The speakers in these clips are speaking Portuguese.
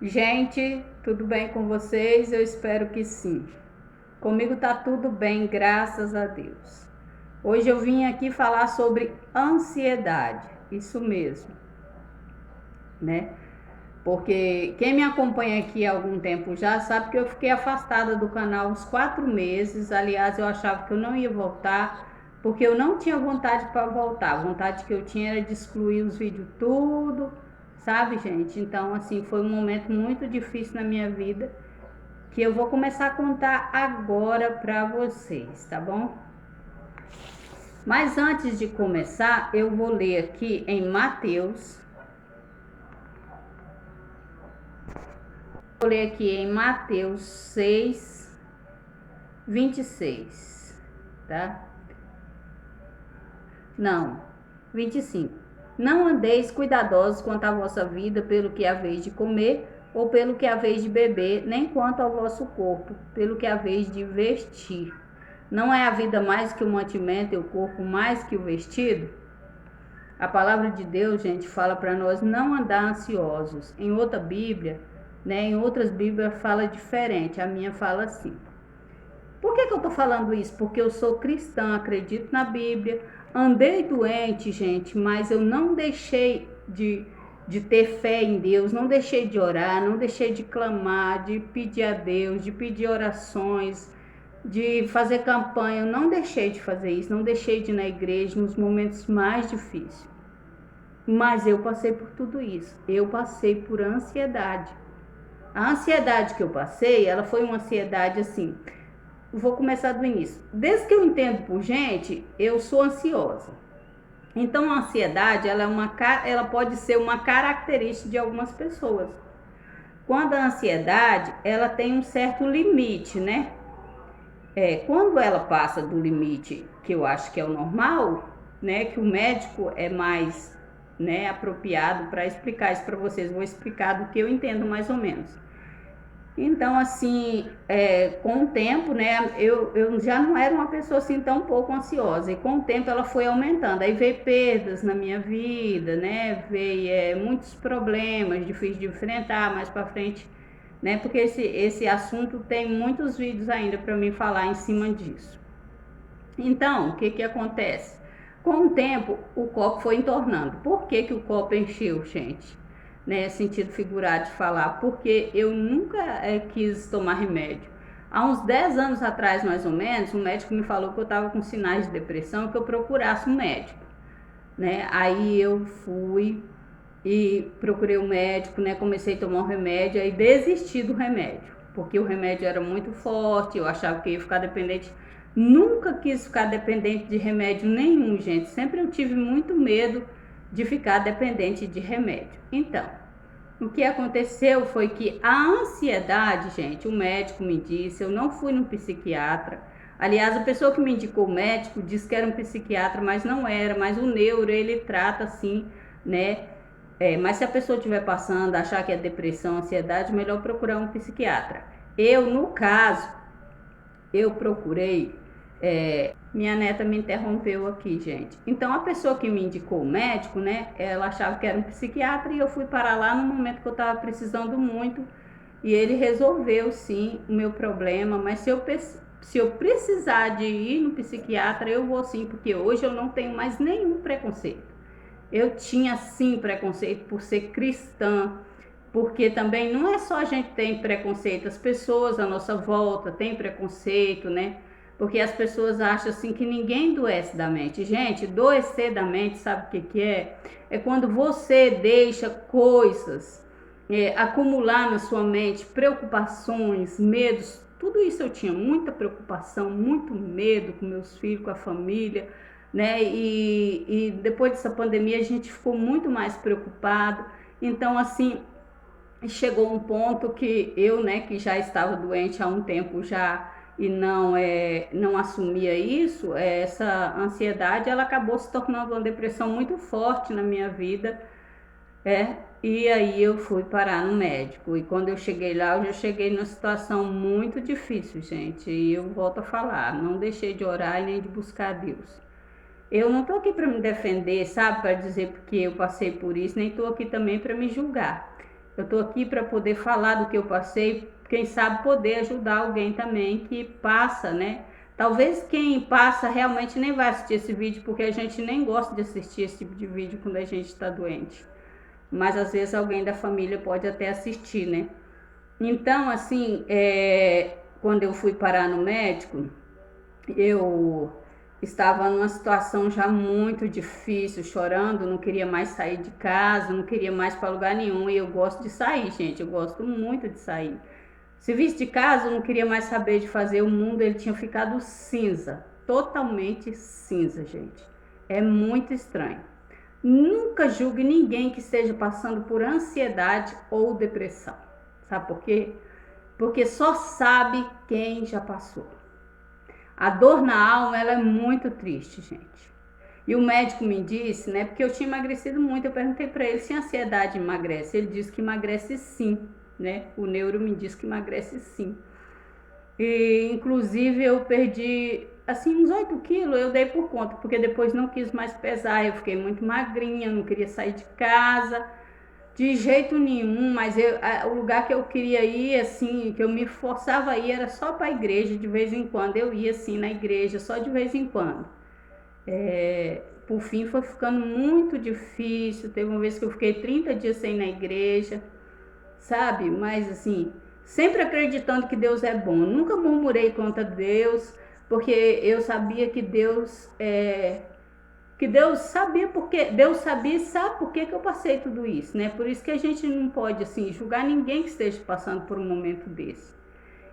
Gente, tudo bem com vocês? Eu espero que sim. Comigo tá tudo bem, graças a Deus. Hoje eu vim aqui falar sobre ansiedade, isso mesmo, né? Porque quem me acompanha aqui há algum tempo já sabe que eu fiquei afastada do canal uns 4 meses. Aliás, eu achava que eu não ia voltar, porque eu não tinha vontade para voltar. A vontade que eu tinha era de excluir os vídeos tudo, sabe, gente? Então, assim, foi um momento muito difícil na minha vida que eu vou começar a contar agora para vocês, tá bom? Mas antes de começar, eu vou ler aqui em Mateus. Vou ler aqui em Mateus 6:26, tá? Não, 25. Não andeis cuidadosos quanto à vossa vida, pelo que haveis de comer, ou pelo que haveis de beber, nem quanto ao vosso corpo, pelo que haveis de vestir. Não é a vida mais que o mantimento e o corpo mais que o vestido? A palavra de Deus, gente, fala para nós não andar ansiosos. Em outra Bíblia, né, em outras Bíblias fala diferente. A minha fala assim. Por que eu tô falando isso? Porque eu sou cristã, acredito na Bíblia. Andei doente, gente, mas eu não deixei de ter fé em Deus, não deixei de orar, não deixei de clamar, de pedir a Deus, de pedir orações, de fazer campanha. Eu não deixei de fazer isso, não deixei de ir na igreja nos momentos mais difíceis. Mas eu passei por tudo isso. Eu passei por ansiedade. A ansiedade que eu passei, ela foi uma ansiedade assim. Vou começar do início. Desde que eu entendo por gente, eu sou ansiosa. Então a ansiedade, ela pode ser uma característica de algumas pessoas. Quando a ansiedade, ela tem um certo limite, né? Quando ela passa do limite, que eu acho que é o normal, né? Que o médico é mais, né, apropriado para explicar isso para vocês. Vou explicar do que eu entendo mais ou menos. Então, assim, com o tempo, né, eu já não era uma pessoa assim tão pouco ansiosa. E com o tempo ela foi aumentando. Aí veio perdas na minha vida, né, veio muitos problemas difíceis de enfrentar mais para frente, né, porque esse assunto tem muitos vídeos ainda para mim falar em cima disso. Então, o que que acontece? Com o tempo, o copo foi entornando. Por que que o copo encheu, gente? Né, sentido figurado de falar, porque eu nunca quis tomar remédio. Há uns 10 anos atrás, mais ou menos, um médico me falou que eu estava com sinais de depressão, que eu procurasse um médico, né? Aí eu fui e procurei um médico, né? Comecei a tomar um remédio, aí desisti do remédio, porque o remédio era muito forte, eu achava que ia ficar dependente. Nunca quis ficar dependente de remédio nenhum, gente. Sempre eu tive muito medo de ficar dependente de remédio. Então, o que aconteceu foi que a ansiedade, gente, o médico me disse, eu não fui no psiquiatra. Aliás, a pessoa que me indicou o médico disse que era um psiquiatra, mas não era. Mas o neuro, ele trata assim, né? Mas se a pessoa estiver passando, achar que é depressão, ansiedade, melhor procurar um psiquiatra. Eu, no caso, eu procurei. Minha neta me interrompeu aqui, gente. Então, a pessoa que me indicou o médico, né? Ela achava que era um psiquiatra e eu fui parar lá no momento que eu estava precisando muito. E ele resolveu, sim, o meu problema. Mas se eu precisar de ir no psiquiatra, eu vou sim, porque hoje eu não tenho mais nenhum preconceito. Eu tinha sim preconceito por ser cristã, porque também não é só a gente que tem preconceito, as pessoas à nossa volta têm preconceito, né? Porque as pessoas acham assim que ninguém adoece da mente. Gente, adoecer da mente, sabe o que que é? É quando você deixa coisas acumular na sua mente, preocupações, medos. Tudo isso eu tinha muita preocupação, muito medo com meus filhos, com a família, né? E depois dessa pandemia a gente ficou muito mais preocupado. Então, assim, chegou um ponto que eu, né, que já estava doente há um tempo já e não assumia isso, essa ansiedade, ela acabou se tornando uma depressão muito forte na minha vida, e aí eu fui parar no médico. E quando eu cheguei lá, eu já cheguei numa situação muito difícil, gente. E eu volto a falar, não deixei de orar e nem de buscar a Deus. Eu não tô aqui para me defender, sabe, para dizer porque eu passei por isso, nem tô aqui também para me julgar. Eu tô aqui para poder falar do que eu passei, quem sabe poder ajudar alguém também que passa, né? Talvez quem passa realmente nem vai assistir esse vídeo, porque a gente nem gosta de assistir esse tipo de vídeo quando a gente está doente. Mas às vezes alguém da família pode até assistir, né? Então, assim, quando eu fui parar no médico, eu estava numa situação já muito difícil, chorando, não queria mais sair de casa, não queria mais para lugar nenhum. E eu gosto de sair, gente, eu gosto muito de sair. Serviço de casa, eu não queria mais saber de fazer. O mundo, ele tinha ficado cinza, totalmente cinza, gente. É muito estranho. Nunca julgue ninguém que esteja passando por ansiedade ou depressão. Sabe por quê? Porque só sabe quem já passou. A dor na alma, ela é muito triste, gente. E o médico me disse, né, porque eu tinha emagrecido muito, eu perguntei para ele se a ansiedade emagrece. Ele disse que emagrece sim, né? O neuro me disse que emagrece sim. E inclusive eu perdi assim uns 8 quilos, eu dei por conta, porque depois não quis mais pesar, eu fiquei muito magrinha, não queria sair de casa de jeito nenhum, mas o lugar que eu queria ir, assim, que eu me forçava a ir, era só para a igreja, de vez em quando eu ia assim na igreja, só de vez em quando. Por fim foi ficando muito difícil, teve uma vez que eu fiquei 30 dias sem ir na igreja, sabe? Mas assim, sempre acreditando que Deus é bom. Nunca murmurei contra Deus, porque eu sabia que Deus sabia porque Deus sabia e sabe por que eu passei tudo isso, né? Por isso que a gente não pode assim julgar ninguém que esteja passando por um momento desse.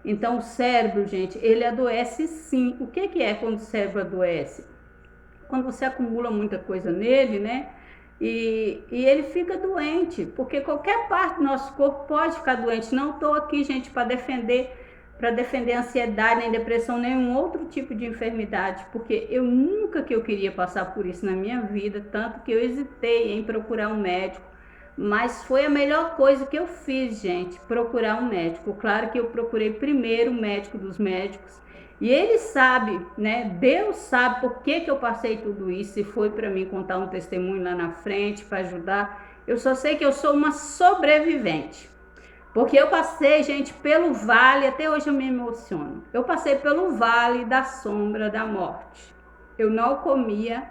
Então o cérebro, gente, ele adoece sim. O que é quando o cérebro adoece? Quando você acumula muita coisa nele, né? E ele fica doente, porque qualquer parte do nosso corpo pode ficar doente. Não estou aqui, gente, para defender ansiedade, nem depressão, nenhum outro tipo de enfermidade, porque eu nunca que eu queria passar por isso na minha vida, tanto que eu hesitei em procurar um médico, mas foi a melhor coisa que eu fiz, gente, procurar um médico. Claro que eu procurei primeiro o médico dos médicos, e ele sabe, né? Deus sabe por que eu passei tudo isso, e foi para mim contar um testemunho lá na frente para ajudar. Eu só sei que eu sou uma sobrevivente. Porque eu passei, gente, pelo vale, até hoje eu me emociono. Eu passei pelo vale da sombra da morte. Eu não comia,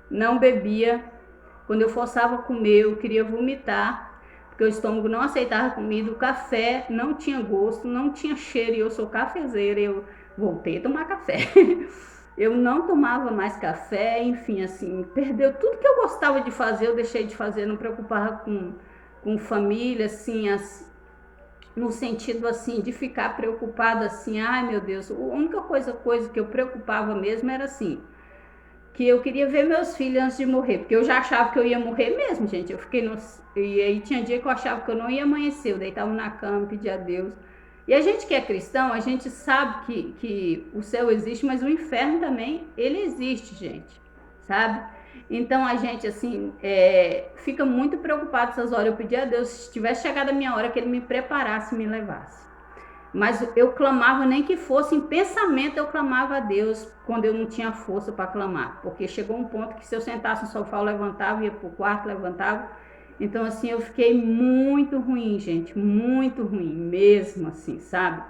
não bebia. Quando eu forçava a comer, eu queria vomitar, porque o estômago não aceitava comida. O café não tinha gosto, não tinha cheiro, e eu sou cafezeira, eu voltei a tomar café. Eu não tomava mais café, enfim, assim, perdeu tudo que eu gostava de fazer, eu deixei de fazer, não preocupava com família, assim, no sentido assim de ficar preocupada assim, ai meu Deus, a única coisa que eu preocupava mesmo era assim, que eu queria ver meus filhos antes de morrer, porque eu já achava que eu ia morrer mesmo, gente. Eu fiquei e aí tinha dia que eu achava que eu não ia amanhecer, eu deitava na cama, pedia a Deus. E a gente que é cristão, a gente sabe que o céu existe, mas o inferno também, ele existe, gente, sabe? Então a gente assim fica muito preocupado essas horas. Eu pedi a Deus, se tivesse chegado a minha hora, que ele me preparasse e me levasse. Mas eu clamava, nem que fosse em pensamento, eu clamava a Deus quando eu não tinha força para clamar. Porque chegou um ponto que se eu sentasse no sofá, eu levantava, ia pro quarto, levantava. Então assim, eu fiquei muito ruim, gente, muito ruim mesmo assim, sabe?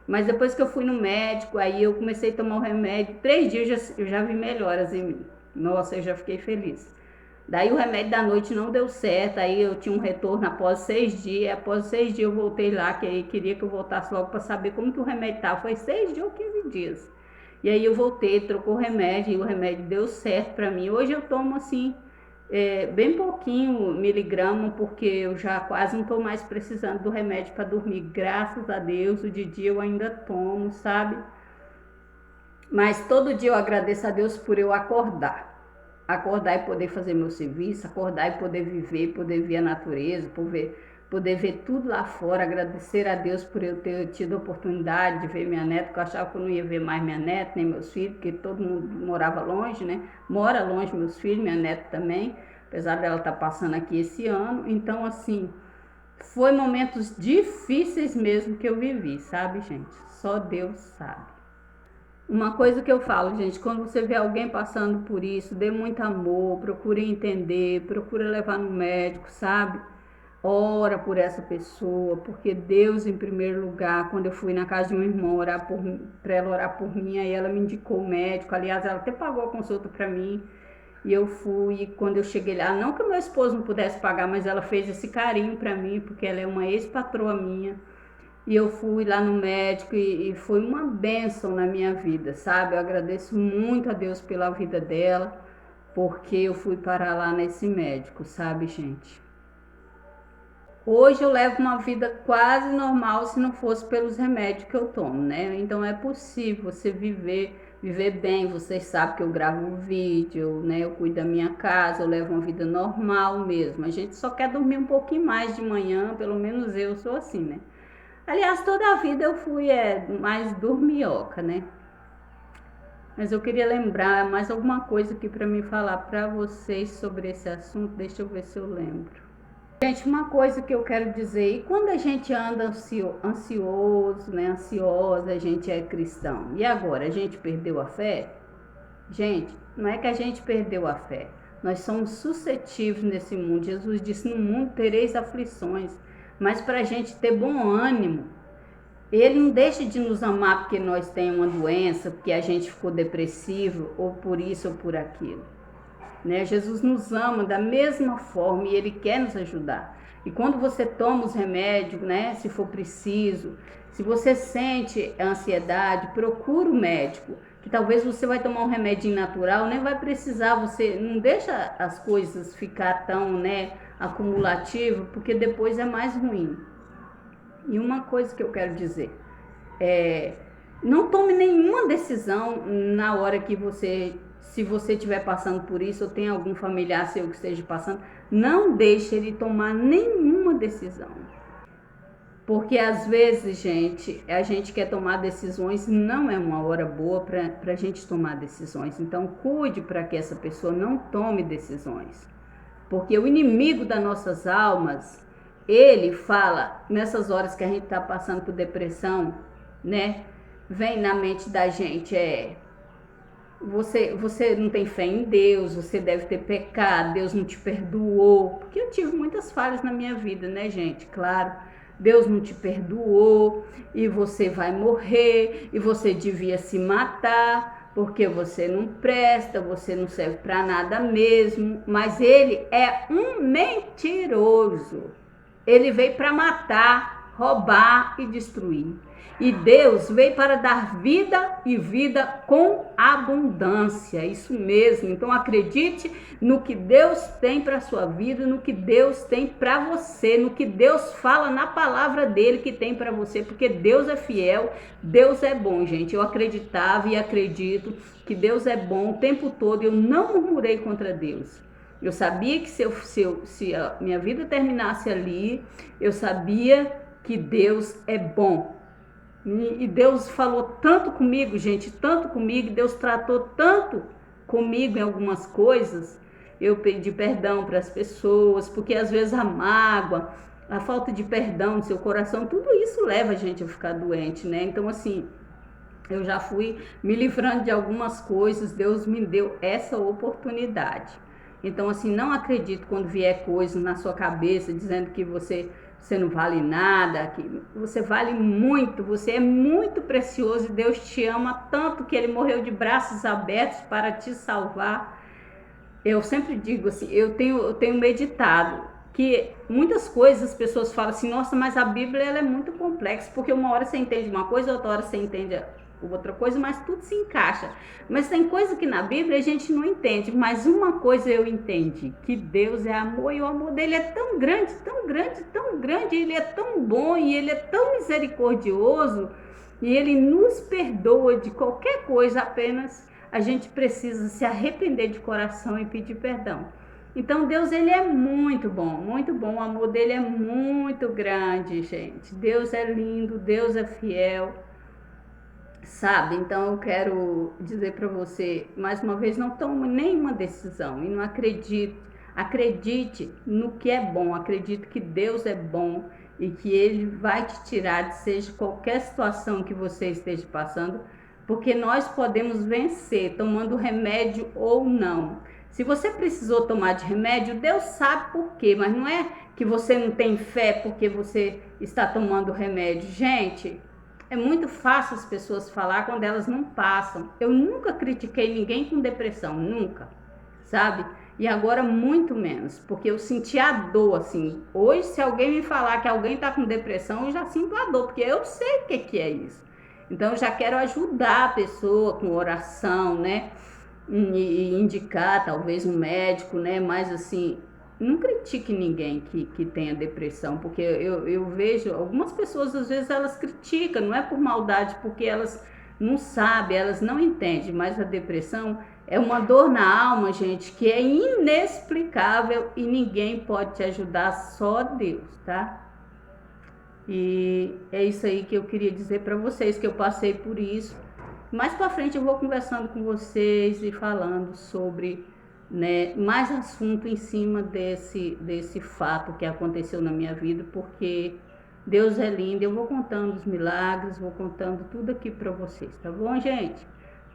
Mas depois que eu fui no médico, aí eu comecei a tomar o remédio, 3 dias eu já vi melhoras em mim. Nossa, eu já fiquei feliz. Daí o remédio da noite não deu certo, aí eu tinha um retorno após 6 dias, após 6 dias eu voltei lá, que aí queria que eu voltasse logo para saber como que o remédio estava, foi 6 dias ou 15 dias. E aí eu voltei, trocou o remédio, e o remédio deu certo para mim. Hoje eu tomo assim, bem pouquinho miligrama, porque eu já quase não estou mais precisando do remédio para dormir, graças a Deus. O de dia eu ainda tomo, sabe? Mas todo dia eu agradeço a Deus por eu acordar e poder fazer meu serviço, acordar e poder viver, poder ver a natureza, poder ver tudo lá fora, agradecer a Deus por eu ter tido a oportunidade de ver minha neta, porque eu achava que eu não ia ver mais minha neta, nem meus filhos, porque todo mundo morava longe, né? Mora longe meus filhos, minha neta também, apesar dela estar passando aqui esse ano. Então, assim, foi momentos difíceis mesmo que eu vivi, sabe, gente? Só Deus sabe. Uma coisa que eu falo, gente, quando você vê alguém passando por isso, dê muito amor, procure entender, procure levar no médico, sabe? ora por essa pessoa, porque Deus em primeiro lugar. Quando eu fui na casa de uma irmã orar para ela orar por mim, aí ela me indicou o médico, aliás, ela até pagou a consulta para mim, e eu fui. E quando eu cheguei lá, não que o meu esposo não pudesse pagar, mas ela fez esse carinho para mim, porque ela é uma ex-patroa minha. E eu fui lá no médico e foi uma bênção na minha vida, sabe? Eu agradeço muito a Deus pela vida dela, porque eu fui parar lá nesse médico, sabe, gente? Hoje eu levo uma vida quase normal se não fosse pelos remédios que eu tomo, né? Então é possível você viver bem. Vocês sabem que eu gravo um vídeo, né? Eu cuido da minha casa, eu levo uma vida normal mesmo. A gente só quer dormir um pouquinho mais de manhã, pelo menos eu sou assim, né? Aliás, toda a vida eu fui mais dormioca, né? Mas eu queria lembrar mais alguma coisa aqui para me falar para vocês sobre esse assunto. Deixa eu ver se eu lembro. Gente, uma coisa que eu quero dizer, e quando a gente anda ansioso, né, ansiosa, a gente é cristão, e agora, a gente perdeu a fé? Gente, não é que a gente perdeu a fé, nós somos suscetíveis nesse mundo. Jesus disse, no mundo tereis aflições, mas para a gente ter bom ânimo, ele não deixa de nos amar porque nós temos uma doença, porque a gente ficou depressivo, ou por isso ou por aquilo. Né? Jesus nos ama da mesma forma e Ele quer nos ajudar. E quando você toma os remédios, né, se for preciso, se você sente ansiedade, procura o médico, que talvez você vai tomar um remédio natural, nem vai precisar, você não deixa as coisas ficar tão, né, acumulativo, porque depois é mais ruim. E uma coisa que eu quero dizer, não tome nenhuma decisão na hora que se você estiver passando por isso, ou tem algum familiar seu que esteja passando, não deixe ele tomar nenhuma decisão. Porque às vezes, gente, a gente quer tomar decisões, não é uma hora boa para a gente tomar decisões. Então, cuide para que essa pessoa não tome decisões. Porque o inimigo das nossas almas, ele fala, nessas horas que a gente está passando por depressão, né? Vem na mente da gente, você não tem fé em Deus, você deve ter pecado, Deus não te perdoou. Porque eu tive muitas falhas na minha vida, né, gente? Claro, Deus não te perdoou e você vai morrer e você devia se matar porque você não presta, você não serve para nada mesmo. Mas ele é um mentiroso. Ele veio para matar, roubar e destruir. E Deus veio para dar vida e vida com abundância, isso mesmo. Então acredite no que Deus tem para a sua vida, no que Deus tem para você, no que Deus fala na palavra dele que tem para você, porque Deus é fiel, Deus é bom, gente. Eu acreditava e acredito que Deus é bom o tempo todo, eu não murmurei contra Deus. Eu sabia que se a minha vida terminasse ali, eu sabia que Deus é bom. E Deus falou tanto comigo, gente, tanto comigo, Deus tratou tanto comigo em algumas coisas. Eu pedi perdão para as pessoas, porque às vezes a mágoa, a falta de perdão no seu coração, tudo isso leva a gente a ficar doente, né? Então, assim, eu já fui me livrando de algumas coisas, Deus me deu essa oportunidade. Então, assim, não acredito quando vier coisas na sua cabeça dizendo que você não vale nada, que você vale muito, você é muito precioso e Deus te ama tanto que Ele morreu de braços abertos para te salvar. Eu sempre digo assim, eu tenho meditado que muitas coisas as pessoas falam assim, nossa, mas a Bíblia ela é muito complexa, porque uma hora você entende uma coisa, outra hora você entende outra coisa, mas tudo se encaixa. Mas tem coisa que na Bíblia a gente não entende, mas uma coisa eu entendi, que Deus é amor e o amor dele é tão grande, tão grande, tão grande, ele é tão bom e ele é tão misericordioso e ele nos perdoa de qualquer coisa, apenas a gente precisa se arrepender de coração e pedir perdão. Então Deus ele é muito bom, o amor dele é muito grande, gente. Deus é lindo, Deus é fiel. Sabe, então eu quero dizer para você, mais uma vez, não tome nenhuma decisão e não acredite no que é bom, acredite que Deus é bom e que Ele vai te tirar de seja qualquer situação que você esteja passando, porque nós podemos vencer tomando remédio ou não. Se você precisou tomar de remédio, Deus sabe por quê, mas não é que você não tem fé porque você está tomando remédio. Gente, é muito fácil as pessoas falar quando elas não passam. Eu nunca critiquei ninguém com depressão, nunca, sabe? E agora muito menos, porque eu senti a dor, assim. Hoje, se alguém me falar que alguém tá com depressão, eu já sinto a dor, porque eu sei o que é isso. Então, eu já quero ajudar a pessoa com oração, né? E indicar talvez um médico, né? Mas assim, não critique ninguém que tenha depressão, porque eu vejo algumas pessoas, às vezes, elas criticam, não é por maldade, porque elas não sabem, elas não entendem, mas a depressão é uma dor na alma, gente, que é inexplicável e ninguém pode te ajudar, só Deus, tá? E é isso aí que eu queria dizer para vocês, que eu passei por isso. Mais para frente eu vou conversando com vocês e falando sobre, né, mais assunto em cima desse fato que aconteceu na minha vida, porque Deus é lindo. Eu vou contando os milagres, vou contando tudo aqui para vocês, tá bom, gente?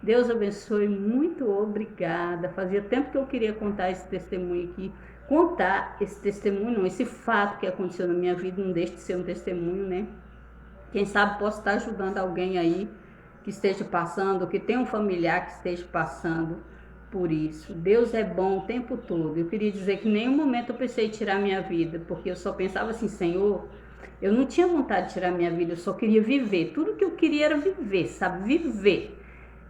Deus abençoe, muito obrigada. Fazia tempo que eu queria contar esse testemunho aqui. Contar esse testemunho, não, esse fato que aconteceu na minha vida, não deixe de ser um testemunho, né? Quem sabe posso estar ajudando alguém aí que esteja passando, ou que tem um familiar que esteja passando por isso. Deus é bom o tempo todo. Eu queria dizer que em nenhum momento eu pensei em tirar minha vida, porque eu só pensava assim, Senhor, eu não tinha vontade de tirar minha vida, eu só queria viver. Tudo que eu queria era viver, sabe? Viver.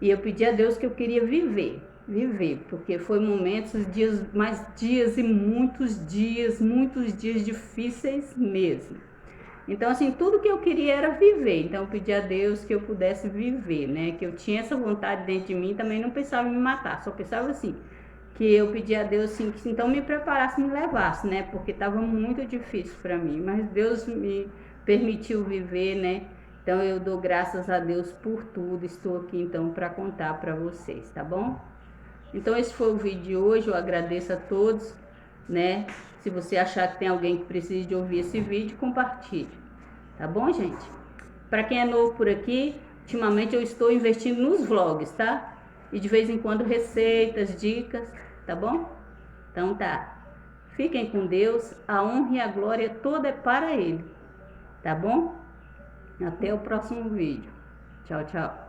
E eu pedi a Deus que eu queria viver, porque foi momentos, dias, mais dias e muitos dias difíceis mesmo. Então, assim, tudo que eu queria era viver. Então, eu pedi a Deus que eu pudesse viver, né? Que eu tinha essa vontade dentro de mim, também não pensava em me matar, só pensava assim, que eu pedi a Deus, assim, que então me preparasse, me levasse, né? Porque estava muito difícil para mim, mas Deus me permitiu viver, né? Então, eu dou graças a Deus por tudo. Estou aqui, então, para contar para vocês, tá bom? Então, esse foi o vídeo de hoje. Eu agradeço a todos, né? Se você achar que tem alguém que precise de ouvir esse vídeo, compartilhe. Tá bom, gente? Para quem é novo por aqui, ultimamente eu estou investindo nos vlogs, tá? E de vez em quando receitas, dicas, tá bom? Então tá. Fiquem com Deus. A honra e a glória toda é para Ele. Tá bom? Até o próximo vídeo. Tchau, tchau.